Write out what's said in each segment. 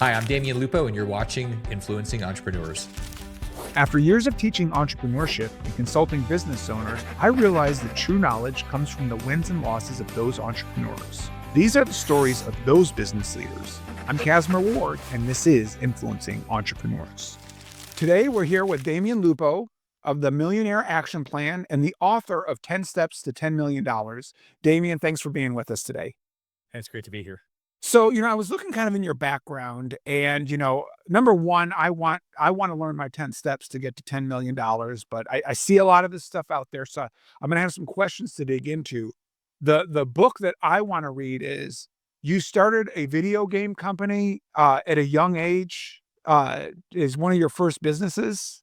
Hi, I'm Damion Lupo, and you're watching Influencing Entrepreneurs. After years of teaching entrepreneurship and consulting business owners, I realized that true knowledge comes from the wins and losses of those entrepreneurs. These are the stories of those business leaders. I'm Cassmer Ward, and this is Influencing Entrepreneurs. Today, we're here with Damion Lupo of the Millionaire Action Plan and the author of 10 Steps to $10 Million. Damion, thanks for being with us today. It's great to be here. So, I was looking kind of in your background and, number one, I want to learn my 10 steps to get to $10 million, but I see a lot of this stuff out there. So I'm going to have some questions to dig into. The book that I want to read is you started a video game company at a young age, is one of your first businesses.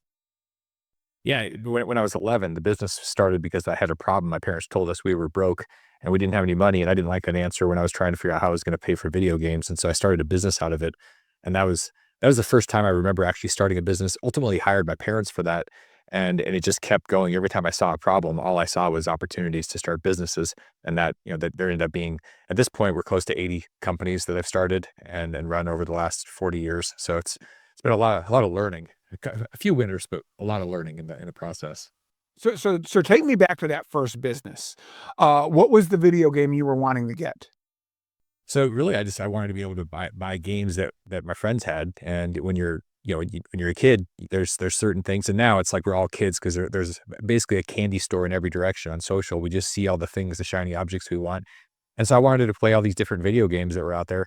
Yeah, when I was 11, the business started because I had a problem. My parents told us we were broke and we didn't have any money, and I didn't like an answer when I was trying to figure out how I was going to pay for video games, and so I started a business out of it. And that was the first time I remember actually starting a business. Ultimately, hired my parents for that, and it just kept going. Every time I saw a problem, all I saw was opportunities to start businesses, and that there ended up being, at this point, we're close to 80 companies that I've started and run over the last 40 years. So it's been a lot of learning. A few winners, but a lot of learning in the process. So take me back to that first business. What was the video game you were wanting to get? So really, I wanted to be able to buy games that my friends had. And when you're when you're a kid, there's certain things. And now it's like we're all kids because there's basically a candy store in every direction on social. We just see all the things, the shiny objects we want. And so I wanted to play all these different video games that were out there.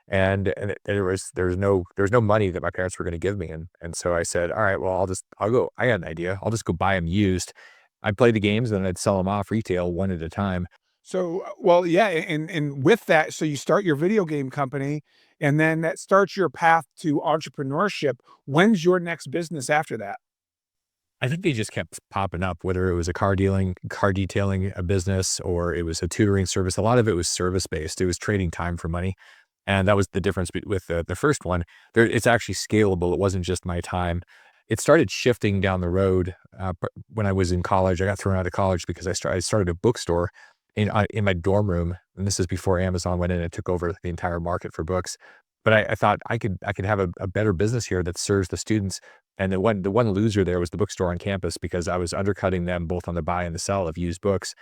And there was no money that my parents were going to give me. And so I said, all right, well, I had an idea. I'll just go buy them used. I'd play the games and I'd sell them off retail one at a time. So, well, yeah, and with that, so you start your video game company, and then that starts your path to entrepreneurship. When's your next business after that? I think they just kept popping up, whether it was a car detailing a business, or it was a tutoring service. A lot of it was service based. It was trading time for money. And that was the difference with the first one. It's actually scalable. It wasn't just my time. It started shifting down the road when I was in college. I got thrown out of college because I started a bookstore in my dorm room, and this is before Amazon went in and took over the entire market for books. But I thought I could have a better business here that serves the students. And the one loser there was the bookstore on campus, because I was undercutting them both on the buy and the sell of used books.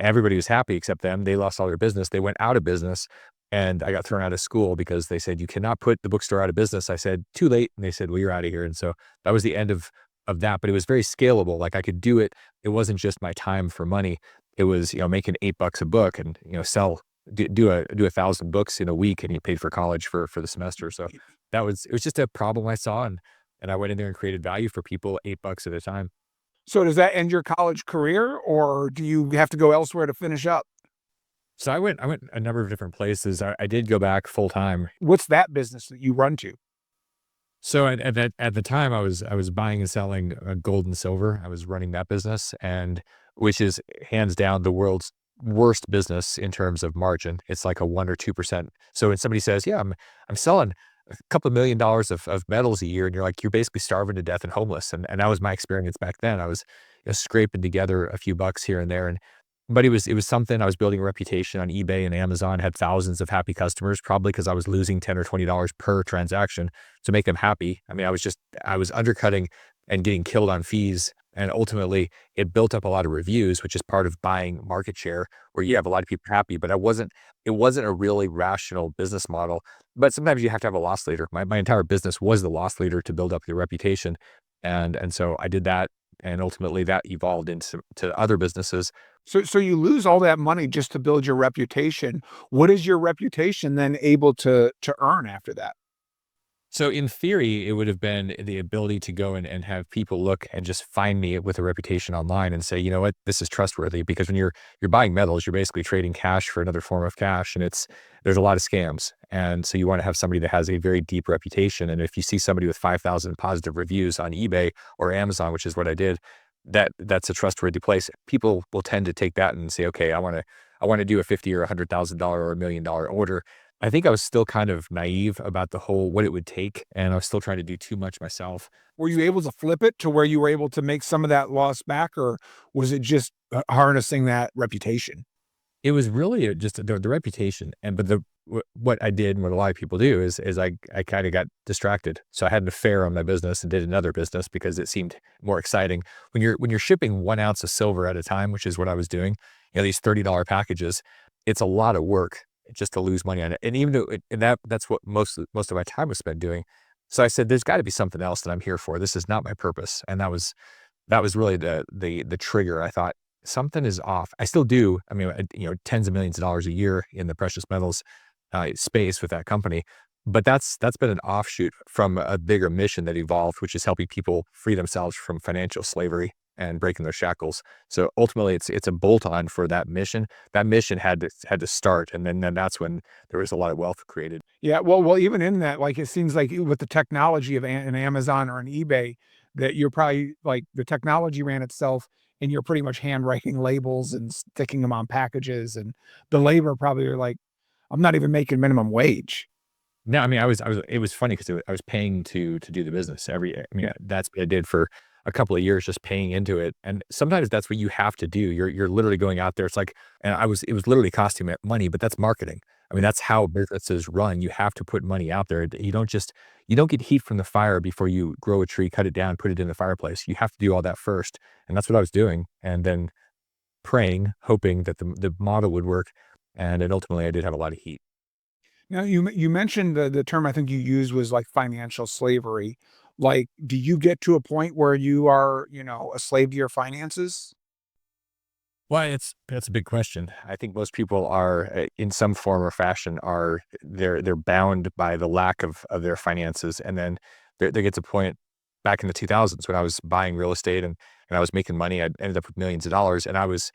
Everybody was happy except them. They lost all their business. They went out of business, and I got thrown out of school because they said, you cannot put the bookstore out of business. I said, too late. And they said, well, you're out of here. And so that was the end of that, but it was very scalable. Like, I could do it. It wasn't just my time for money. It was, making $8 a book and, do 1,000 books in a week, and you paid for college for the semester. So it was just a problem I saw. And I went in there and created value for people, $8 at a time. So does that end your college career, or do you have to go elsewhere to finish up? So I went a number of different places. I did go back full time. What's that business that you run to? So at the time, I was buying and selling gold and silver. I was running that business, and which is hands down the world's worst business in terms of margin. It's like a 1 or 2%. So when somebody says, "Yeah, I'm selling a couple of $1 million of metals a year," and you're like, you're basically starving to death and homeless. And that was my experience back then. I was scraping together a few bucks here and there, but it was something. I was building a reputation on eBay and Amazon, had thousands of happy customers, probably because I was losing $10 or $20 per transaction to make them happy. I mean, I was undercutting and getting killed on fees. And ultimately, it built up a lot of reviews, which is part of buying market share, where you have a lot of people happy. But it wasn't a really rational business model. But sometimes you have to have a loss leader. My entire business was the loss leader to build up your reputation, and so I did that. And ultimately, that evolved into other businesses. So you lose all that money just to build your reputation. What is your reputation then able to earn after that? So in theory, it would have been the ability to go and have people look and just find me with a reputation online and say, you know what, this is trustworthy. Because when you're buying metals, you're basically trading cash for another form of cash, and there's a lot of scams. And so you want to have somebody that has a very deep reputation. And if you see somebody with 5,000 positive reviews on eBay or Amazon, which is what I did, that's a trustworthy place. People will tend to take that and say, okay, I want to do a $50,000 or $100,000 or $1 million order. I think I was still kind of naive about the whole what it would take, and I was still trying to do too much myself. Were you able to flip it to where you were able to make some of that loss back, or was it just harnessing that reputation? It was really just the reputation, but what I did and what a lot of people do is I kind of got distracted. So I had an affair on my business and did another business because it seemed more exciting. When you're shipping 1 ounce of silver at a time, which is what I was doing, these $30 packages, it's a lot of work just to lose money on it. And even though that's what most of my time was spent doing. So I said, there's got to be something else that I'm here for. This is not my purpose. And that was really the trigger. I thought something is off. I still do. I mean, tens of millions of dollars a year in the precious metals space with that company. But that's been an offshoot from a bigger mission that evolved, which is helping people free themselves from financial slavery and breaking their shackles. So ultimately, it's a bolt on for that mission. That mission had to start, and then that's when there was a lot of wealth created. Yeah, well, even in that, like, it seems like with the technology of an Amazon or an eBay, that you're probably like the technology ran itself, and you're pretty much handwriting labels and sticking them on packages, and the labor probably are like, I'm not even making minimum wage. No, I mean, it was funny because I was paying to do the business Yeah. that's what I did for a couple of years, just paying into it. And sometimes that's what you have to do. You're literally going out there. It's like, and it was literally costing me money, but that's marketing. I mean, that's how businesses run. You have to put money out there. You don't get heat from the fire before you grow a tree, cut it down, put it in the fireplace. You have to do all that first. And that's what I was doing. And then praying, hoping that the model would work. And then ultimately I did have a lot of heat. Now, you mentioned the term I think you used was like financial slavery. Like, do you get to a point where you are, a slave to your finances? Well, that's a big question. I think most people are, in some form or fashion, they're bound by the lack of their finances, and then there gets a point back in the 2000s when I was buying real estate and I was making money. I ended up with millions of dollars, and I was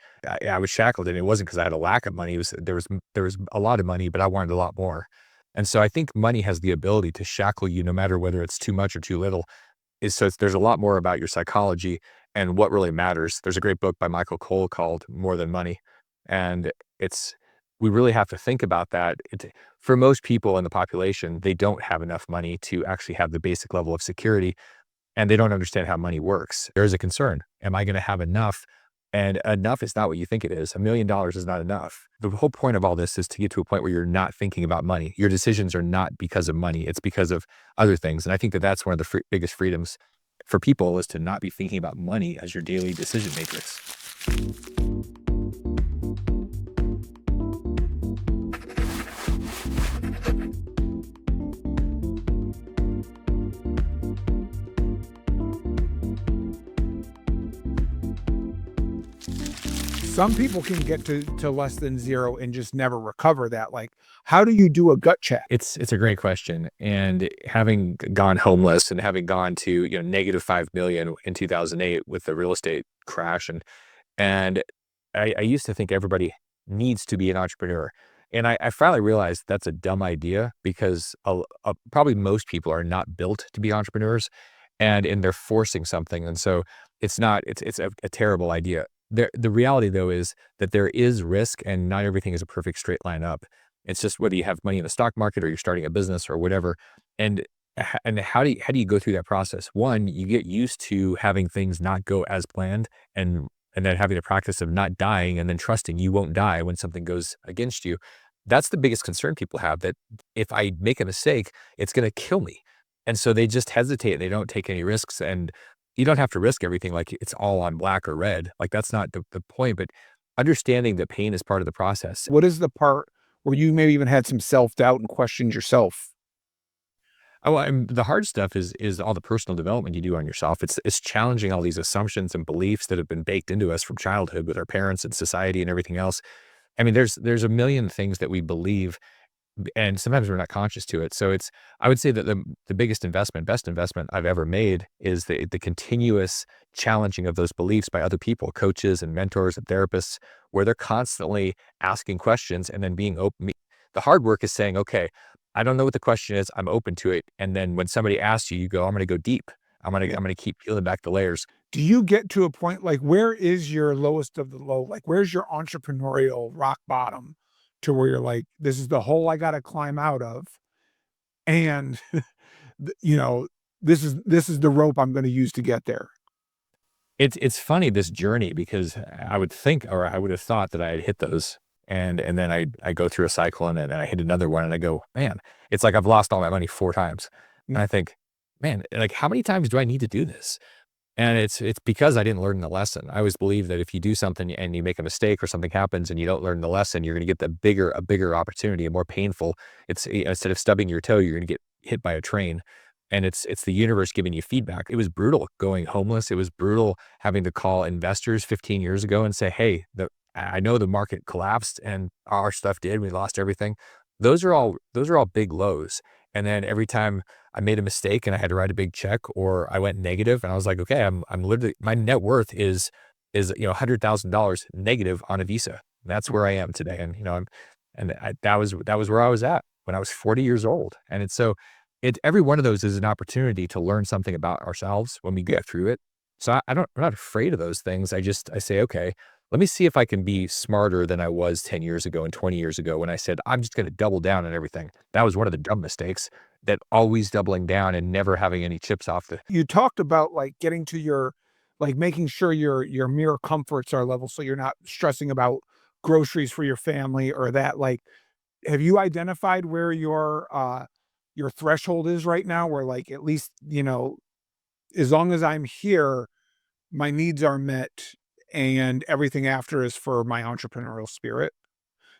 shackled, and it wasn't because I had a lack of money. It was there was a lot of money, but I wanted a lot more, and so I think money has the ability to shackle you, no matter whether it's too much or too little. There's a lot more about your psychology and what really matters. There's a great book by Michael Cole called More Than Money. And it's, we really have to think about that. For most people in the population, they don't have enough money to actually have the basic level of security, and they don't understand how money works. There is a concern. Am I going to have enough? And enough is not what you think it is. $1 million is not enough. The whole point of all this is to get to a point where you're not thinking about money. Your decisions are not because of money. It's because of other things. And I think that that's one of the biggest freedoms for people, is to not be thinking about money as your daily decision matrix. Some people can get to less than zero and just never recover that. Like, how do you do a gut check? It's a great question. And having gone homeless and having gone to, negative 5 million in 2008 with the real estate crash, and I used to think everybody needs to be an entrepreneur. And I finally realized that's a dumb idea, because probably most people are not built to be entrepreneurs, and they're forcing something. And so it's a terrible idea. The reality, though, is that there is risk, and not everything is a perfect straight line up. It's just whether you have money in the stock market or you're starting a business or whatever. And how do you go through that process? One, you get used to having things not go as planned, and then having the practice of not dying, and then trusting you won't die when something goes against you. That's the biggest concern people have, that if I make a mistake, it's going to kill me. And so they just hesitate. They don't take any risks. And you don't have to risk everything like it's all on black or red. Like, that's not the point, but understanding that pain is part of the process. What is the part where you maybe even had some self-doubt and questioned yourself? Oh, and the hard stuff is all the personal development you do on yourself. It's challenging all these assumptions and beliefs that have been baked into us from childhood with our parents and society and everything else. I mean, there's a million things that we believe, and sometimes we're not conscious to it. So I would say that the biggest investment, best investment I've ever made is the continuous challenging of those beliefs by other people, coaches and mentors and therapists, where they're constantly asking questions and then being open. The hard work is saying, okay, I don't know what the question is. I'm open to it. And then when somebody asks you, you go, I'm going to go deep. I'm going to keep peeling back the layers. Do you get to a point like, where is your lowest of the low? Like, where's your entrepreneurial rock bottom to where you're like, this is the hole I got to climb out of, and you know, this is the rope I'm going to use to get there. It's funny, this journey, because I would think, or I would have thought that I had hit those And then I go through a cycle and then I hit another one and I go, man, it's like I've lost all my money 4 times. And I think, man, like how many times do I need to do this? And it's because I didn't learn the lesson. I always believe that if you do something and you make a mistake or something happens and you don't learn the lesson, you're going to get a bigger opportunity, a more painful. It's instead of stubbing your toe, you're going to get hit by a train. And it's the universe giving you feedback. It was brutal going homeless. It was brutal having to call investors 15 years ago and say, hey, I know the market collapsed and our stuff did. We lost everything. Those are all big lows. And then every time I made a mistake and I had to write a big check or I went negative and I was like, okay, I'm literally, my net worth is, $100,000 negative on a Visa. That's where I am today. And, that was where I was at when I was 40 years old. And it's so every one of those is an opportunity to learn something about ourselves when we get through it. So I'm not afraid of those things. I say, okay, let me see if I can be smarter than I was 10 years ago and 20 years ago when I said, I'm just going to double down on everything. That was one of the dumb mistakes, that always doubling down and never having any chips off the. You talked about like getting to like making sure your mere comforts are level so you're not stressing about groceries for your family or that. Like, have you identified where your threshold is right now where like at least, as long as I'm here, my needs are met and everything after is for my entrepreneurial spirit?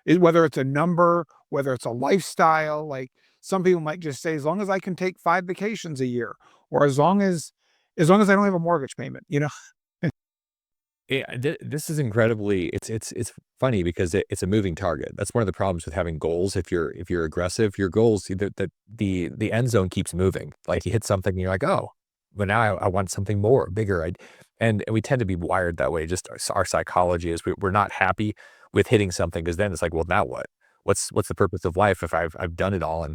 Whether it's a number, whether it's a lifestyle, like some people might just say, as long as I can take 5 vacations a year, or as long as I don't have a mortgage payment, Yeah, this is incredibly. It's funny because it's a moving target. That's one of the problems with having goals. If you're aggressive, your goals the end zone keeps moving. Like you hit something, and you're like, oh, but now I want something more, bigger. And we tend to be wired that way. Just our psychology is we're not happy with hitting something because then it's like, well, now what? What's the purpose of life if I've done it all?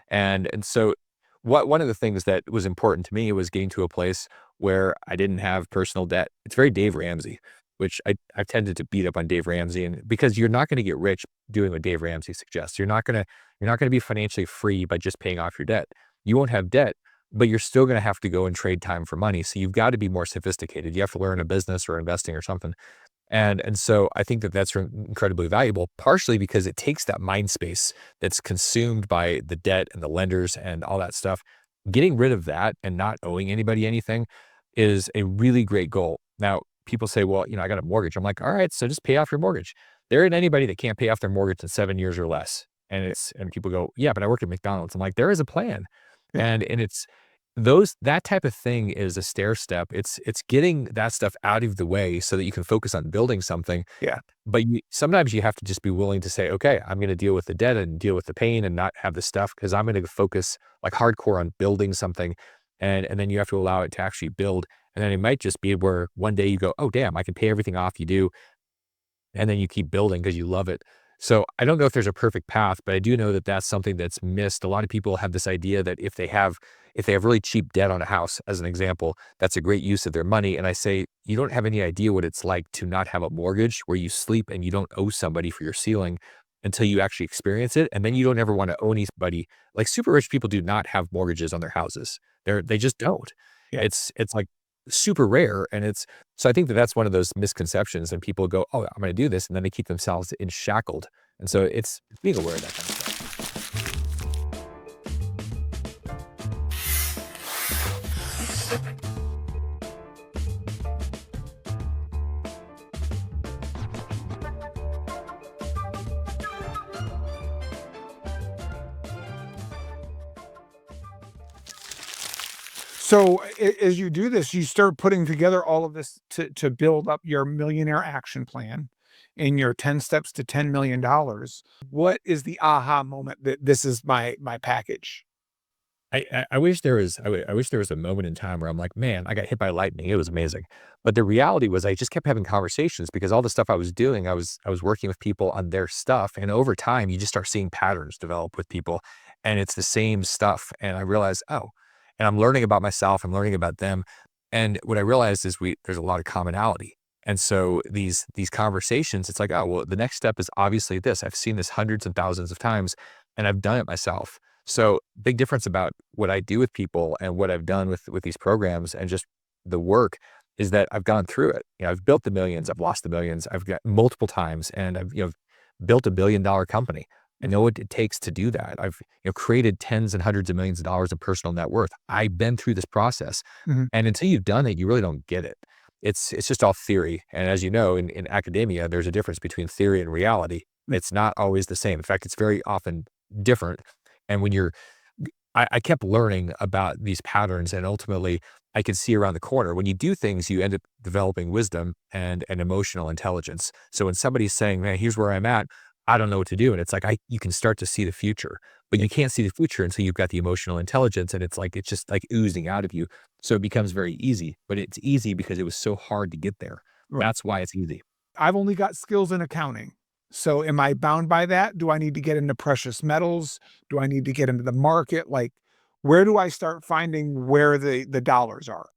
And so one of the things that was important to me was getting to a place where I didn't have personal debt. It's very Dave Ramsey, which I've tended to beat up on Dave Ramsey, and because you're not going to get rich doing what Dave Ramsey suggests. You're not gonna be financially free by just paying off your debt. You won't have debt, but you're still going to have to go and trade time for money. So you've got to be more sophisticated. You have to learn a business or investing or something. And so I think that that's incredibly valuable, partially because it takes that mind space that's consumed by the debt and the lenders and all that stuff. Getting rid of that and not owing anybody anything is a really great goal. Now, people say, well, I got a mortgage. I'm like, all right, so just pay off your mortgage. There ain't anybody that can't pay off their mortgage in 7 years or less. And people go, yeah, but I work at McDonald's. I'm like, there is a plan. And it's that type of thing is a stair step. It's getting that stuff out of the way so that you can focus on building something. Yeah. But sometimes you have to just be willing to say, okay, I'm going to deal with the debt and deal with the pain and not have the stuff because I'm going to focus like hardcore on building something. And then you have to allow it to actually build. And then it might just be where one day you go, oh, damn, I can pay everything off. You do. And then you keep building because you love it. So I don't know if there's a perfect path, but I do know that that's something that's missed. A lot of people have this idea that if they have really cheap debt on a house, as an example, that's a great use of their money. And I say, you don't have any idea what it's like to not have a mortgage where you sleep and you don't owe somebody for your ceiling until you actually experience it. And then you don't ever want to owe anybody. Like super rich people do not have mortgages on their houses. They just don't. Yeah. It's like super rare. And so I think that that's one of those misconceptions, and people go, oh, I'm going to do this. And then they keep themselves shackled. And so it's being aware of that kind of stuff. So as you do this, you start putting together all of this to build up your millionaire action plan and your 10 steps to $10 million. What is the aha moment that this is my package? I wish there was I wish there was a moment in time where I'm like, man, I got hit by lightning. It was amazing. But the reality was I just kept having conversations because all the stuff I was doing, I was working with people on their stuff. And over time, you just start seeing patterns develop with people, and it's the same stuff. And I realized, oh, and I'm learning about myself, I'm learning about them. And what I realized is there's a lot of commonality. And so these conversations, it's like, oh, well, the next step is obviously this. I've seen this hundreds and thousands of times and I've done it myself. So big difference about what I do with people and what I've done with these programs and just the work is that I've gone through it. I've built the millions, I've lost the millions, I've got multiple times, and I've built $1 billion company. I know what it takes to do that. I've created tens and hundreds of millions of dollars of personal net worth. I've been through this process. Mhm. And until you've done it, you really don't get it. It's just all theory. And as you know, in academia, there's a difference between theory and reality. It's not always the same. In fact, it's very often different. And when I kept learning about these patterns, and ultimately I could see around the corner. When you do things, you end up developing wisdom and emotional intelligence. So when somebody's saying, man, here's where I'm at, I don't know what to do. And it's like, you can start to see the future, but you can't see the future until you've got the emotional intelligence. And it's just like oozing out of you. So it becomes very easy, but it's easy because it was so hard to get there. Right. That's why it's easy. I've only got skills in accounting. So am I bound by that? Do I need to get into precious metals? Do I need to get into the market? Like, where do I start finding where the dollars are?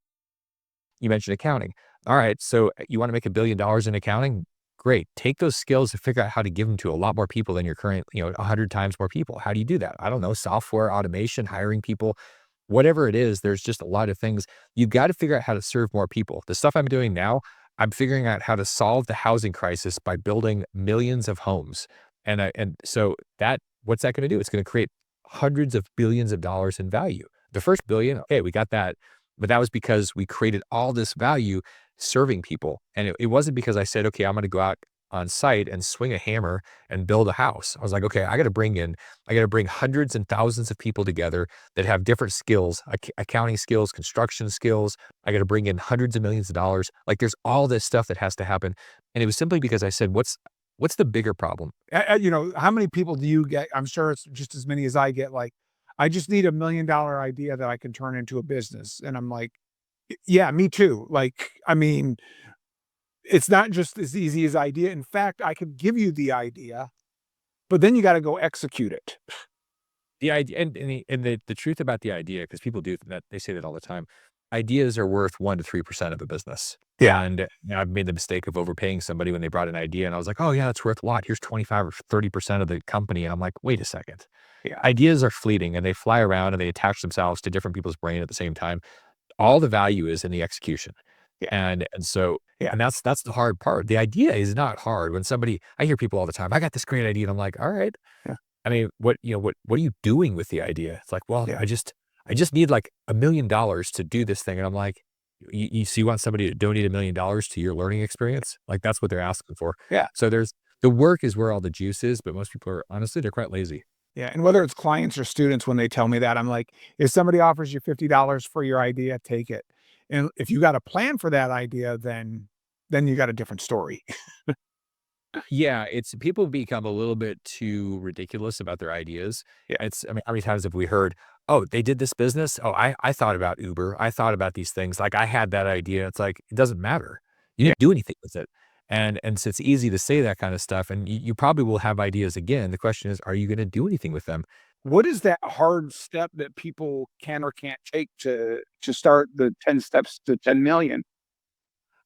You mentioned accounting. All right. So you want to make $1 billion in accounting? Great. Take those skills and figure out how to give them to a lot more people than your current, 100 times more people. How do you do that? I don't know. Software, automation, hiring people, whatever it is, there's just a lot of things. You've got to figure out how to serve more people. The stuff I'm doing now, I'm figuring out how to solve the housing crisis by building millions of homes. And so what's that going to do? It's going to create hundreds of billions of dollars in value. The first billion, okay, we got that. But that was because we created all this value serving people. And it wasn't because I said, okay, I'm going to go out on site and swing a hammer and build a house. I was like, okay, I got to bring hundreds and thousands of people together that have different skills, accounting skills, construction skills. I got to bring in hundreds of millions of dollars. Like there's all this stuff that has to happen. And it was simply because I said, what's the bigger problem? How many people do you get? I'm sure it's just as many as I get. Like, I just need $1 million idea that I can turn into a business. And I'm like, yeah, me too. Like, I mean, it's not just as easy as idea. In fact, I could give you the idea, but then you got to go execute it. The idea and the truth about the idea, because people do that, they say that all the time. Ideas are worth 1% to 3% of a business. Yeah. And I've made the mistake of overpaying somebody when they brought an idea, and I was like, oh yeah, that's worth a lot. Here's 25 or 30% of the company. And I'm like, wait a second. Yeah. Ideas are fleeting and they fly around and they attach themselves to different people's brain at the same time. All the value is in the execution. Yeah. And that's the hard part. The idea is not hard. I hear people all the time, I got this great idea. And I'm like, all right. Yeah. I mean, what are you doing with the idea? It's like, well, Yeah. I just need like $1 million to do this thing. And I'm like, you want somebody to donate $1 million to your learning experience? Like that's what they're asking for. Yeah. So the work is where all the juice is, but most people are honestly, they're quite lazy. Yeah. And whether it's clients or students, when they tell me that, I'm like, if somebody offers you $50 for your idea, take it. And if you got a plan for that idea, then you got a different story. Yeah, it's people become a little bit too ridiculous about their ideas. Yeah. I mean, how many times have we heard, oh, they did this business? Oh, I thought about Uber. I thought about these things. Like I had that idea. It's like, it doesn't matter. You Yeah. didn't do anything with it. And so it's easy to say that kind of stuff. And you probably will have ideas again. The question is, are you going to do anything with them? What is that hard step that people can or can't take to start the 10 steps to 10 million?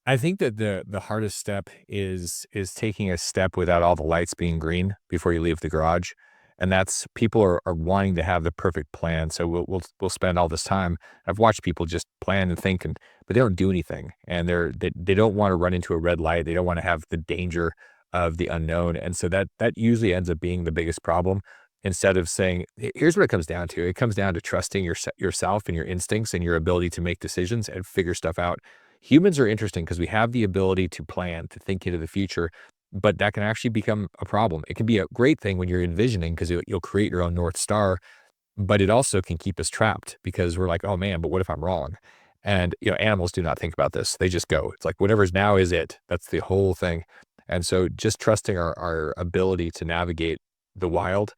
I think that the hardest step is taking a step without all the lights being green before you leave the garage. And that's people are wanting to have the perfect plan. So we'll spend all this time. I've watched people just plan and think, but they don't do anything. And they don't want to run into a red light. They don't want to have the danger of the unknown. And so that usually ends up being the biggest problem. Instead of saying, here's what it comes down to. It comes down to trusting yourself and your instincts and your ability to make decisions and figure stuff out. Humans are interesting because we have the ability to plan, to think into the future, but that can actually become a problem. It can be a great thing when you're envisioning because you'll create your own North Star, but it also can keep us trapped because we're like, oh man, but what if I'm wrong? And animals do not think about this. They just go. It's like whatever's now is it. That's the whole thing. And so just trusting our ability to navigate the wild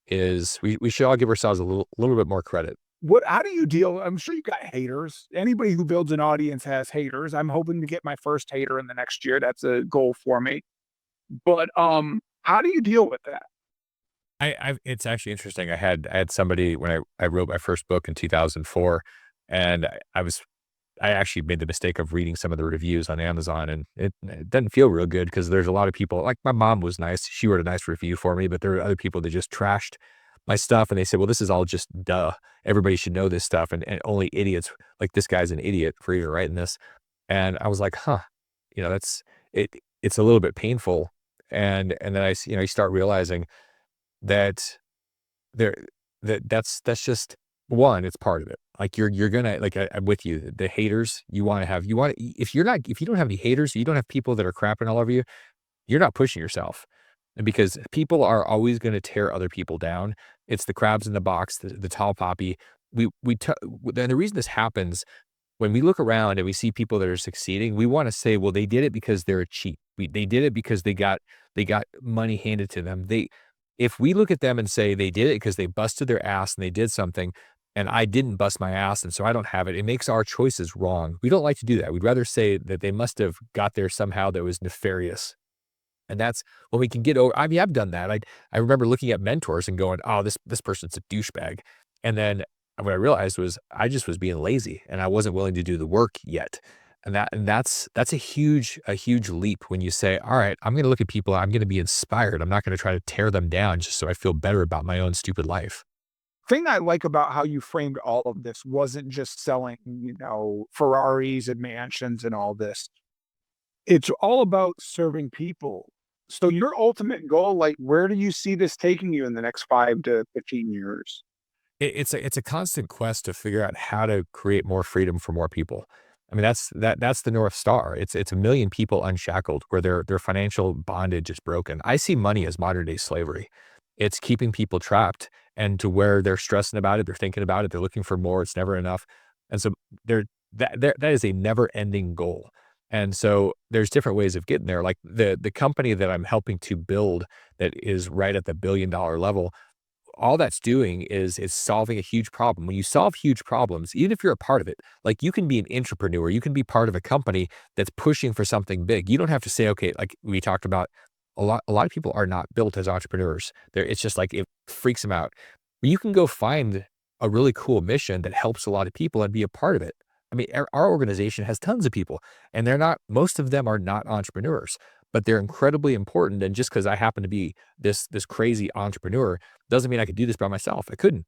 is we should all give ourselves a little bit more credit. How do you deal? I'm sure you got haters. Anybody who builds an audience has haters. I'm hoping to get my first hater in the next year. That's a goal for me. But how do you deal with that? It's actually interesting. I had somebody when I wrote my first book in 2004, and I actually made the mistake of reading some of the reviews on Amazon, and it doesn't feel real good because there's a lot of people, like my mom was nice. She wrote a nice review for me, but there are other people that just trashed my stuff. And they said, well, this is all just duh. Everybody should know this stuff. And only idiots, like this guy's an idiot for even writing this. And I was like, huh, that's it. It's a little bit painful And then you start realizing that there, that's just one, it's part of it. Like you're gonna, like, I'm with you. The haters if you don't have any haters, you don't have people that are crapping all over you, you're not pushing yourself. And because people are always going to tear other people down. It's the crabs in the box, the tall poppy. And the reason this happens, when we look around and we see people that are succeeding, we want to say, well, they did it because they're cheap. They did it because they got money handed to them. If we look at them and say they did it because they busted their ass and they did something, and I didn't bust my ass, and so I don't have it, it makes our choices wrong. We don't like to do that. We'd rather say that they must have got there somehow that was nefarious. And that's when we can get over. I mean, I've done that. I remember looking at mentors and going, "Oh, this person's a douchebag." And then what I realized was I just was being lazy and I wasn't willing to do the work yet. And that's a huge leap when you say, "All right, I'm going to look at people. I'm going to be inspired. I'm not going to try to tear them down just so I feel better about my own stupid life." Thing I like about how you framed all of this wasn't just selling, Ferraris and mansions and all this. It's all about serving people. So your ultimate goal, like, where do you see this taking you in the next 5 to 15 years? It's a constant quest to figure out how to create more freedom for more people. I mean, that's the North Star. It's a million people unshackled where their financial bondage is broken. I see money as modern day slavery. It's keeping people trapped and to where they're stressing about it, they're thinking about it, they're looking for more, it's never enough. And so that is a never ending goal. And so there's different ways of getting there. Like the company that I'm helping to build that is right at the $1 billion level, all that's doing is solving a huge problem. When you solve huge problems, even if you're a part of it, like you can be an entrepreneur, you can be part of a company that's pushing for something big. You don't have to say, okay, like we talked about, a lot of people are not built as entrepreneurs. It's just like it freaks them out. You can go find a really cool mission that helps a lot of people and be a part of it. I mean, our organization has tons of people, and most of them are not entrepreneurs, but they're incredibly important. And just because I happen to be this crazy entrepreneur doesn't mean I could do this by myself. I couldn't.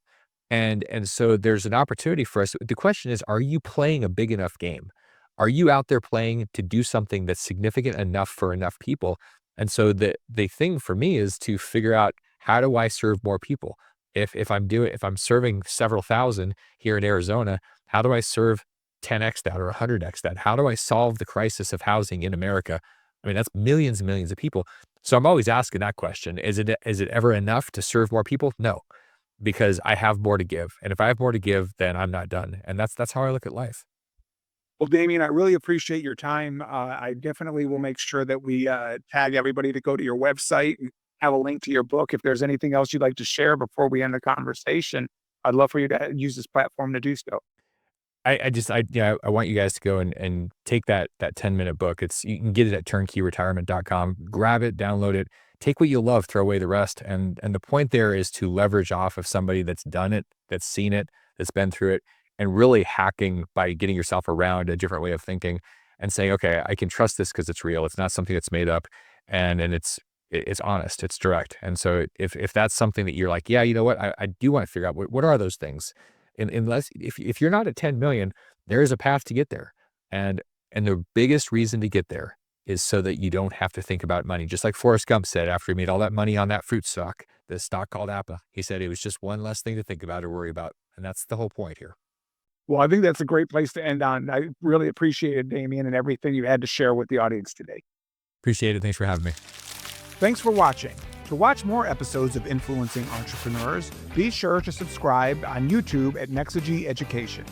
And so there's an opportunity for us. The question is, are you playing a big enough game? Are you out there playing to do something that's significant enough for enough people? And so the thing for me is to figure out, how do I serve more people? If I'm serving several thousand here in Arizona, how do I serve 10x that or 100x that? How do I solve the crisis of housing in America? I mean, that's millions and millions of people. So I'm always asking that question. Is it ever enough to serve more people? No, because I have more to give. And if I have more to give, then I'm not done. And that's how I look at life. Well, Damien, I really appreciate your time. I definitely will make sure that we tag everybody to go to your website and have a link to your book. If there's anything else you'd like to share before we end the conversation, I'd love for you to use this platform to do so. I want you guys to go and take that 10-minute book. You can get it at turnkeyretirement.com. Grab it, download it, take what you love, throw away the rest. And the point there is to leverage off of somebody that's done it, that's seen it, that's been through it, and really hacking by getting yourself around a different way of thinking and saying, okay, I can trust this because it's real. It's not something that's made up, and it's honest, it's direct. And so if that's something that you're like, yeah, you know what, I do want to figure out what are those things. And if you're not at 10 million, there is a path to get there. And the biggest reason to get there is so that you don't have to think about money. Just like Forrest Gump said after he made all that money on that fruit stock, the stock called Apple, he said it was just one less thing to think about or worry about. And that's the whole point here. Well, I think that's a great place to end on. I really appreciate it, Damien, and everything you had to share with the audience today. Appreciate it. Thanks for having me. Thanks for watching. To watch more episodes of Influencing Entrepreneurs, be sure to subscribe on YouTube at Nexagy Education.